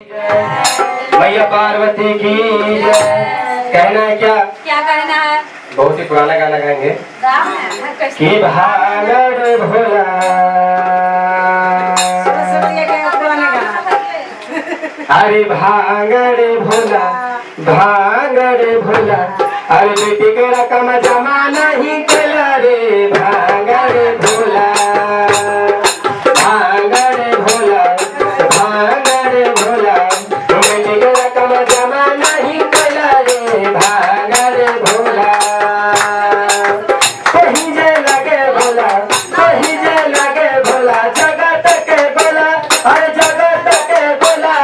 मैया पार्वती की कहना है क्या कहना है? बहुत ही पुराना गाना गाएंगे कि भांगड़ भोला अरे भांगड़ भोला अरे बेटी के रकम जमा नहीं कला रे भांगड़ भोला बेटी के रकम जमा नहीं कला रे भांगड़ भोला कहीं जे लगे भोला जगत के बोला अरे जगत के बोला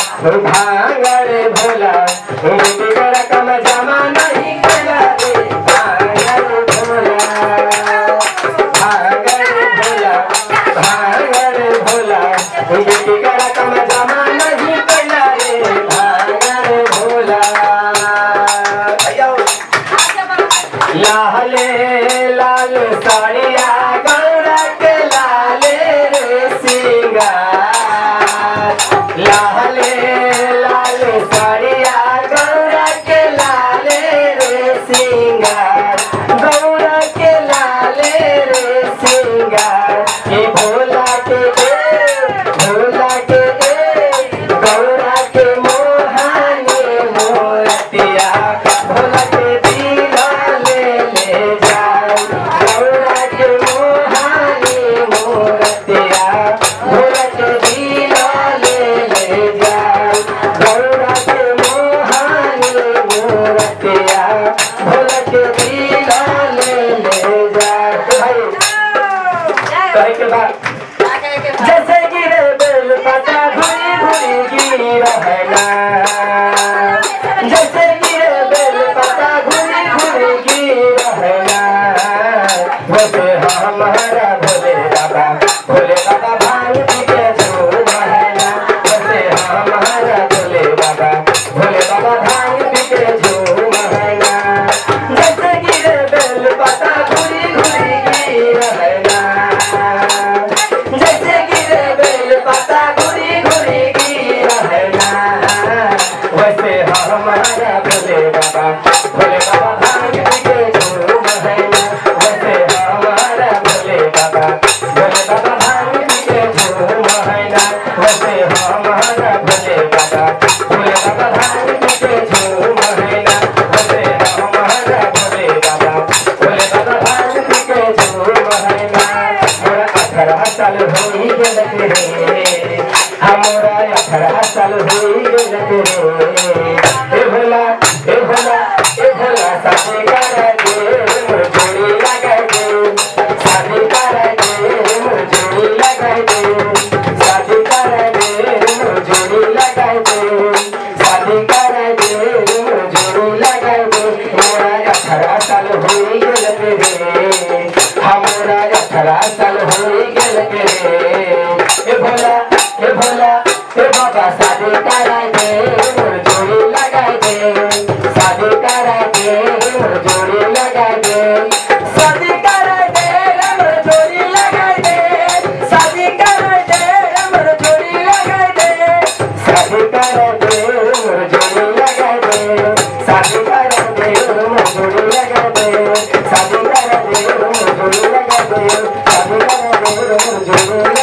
भांगड़ भोला बेटी के रकम जमा नहीं कला रे भांगड़ भोला बेटी के रकम जमा नहीं कला रे भांगड़ भोला लाल साड़िया गौरा के लाले रे सिंगार लाल साड़िया गौरा के लाले रे सिंगार गौरा के लाले रे सिंगार ये भोला के गौरा के मोहानी मोरतिया भोला के दिला ले जाए गौरा के मोहानी मोरतिया भोला के दिला ले जाए गौरा के मोहानी मोरतिया भोला के दिला ले जाए। कहे के बाद जैसे गिरे बेल पता घुरी गिरी रहना जैसे गिरे बेल पता घुरी गिरी रहना वैसे हमारा भोले बाबा भांग पी के झूम रहना वैसे हमारा भोले बाबा भांग पी के झूम रहना जैसे गिरे बेल पता घुरी गिरी रहना जैसे गिरे बेल पता घुरी गिरी रहना वैसे हमारा भोले बाबा भांग पी के झूम रहना वैसे हमारा भोले बाबा भांग पी के झूम रहना वैसे हमारा भोले बाबा भांग पी के झूम रहना वैसे हमारा भोले बाबा भांग पी के झूम रहना। मोरा 18 साल होई गेल रे हमरा 18 साल होई गेल रे ए भोला शादी कर दे मोर जोड़ी लगा दे शादी कर दे मोर जोड़ी लगा दे शादी कर दे मोर जोड़ी लगा दे शादी कर दे मोर जोड़ी लगा दे मोरा 18 साल होई गेल रे हमरा 18 साल होई गेल रे ए भोला ए बाबा शादी करा दे मोर जोड़ी लगा दे शादी करा दे मोर जोड़ी लगा दे शादी करा दे मोर जोड़ी लगा दे शादी करा दे मोर जोड़ी लगा दे शादी करा दे मोर जोड़ी लगा दे शादी करा दे मोर जोड़ी लगा दे शादी करा दे मोर जोड़ी लगा दे शादी करा दे मोर जोड़ी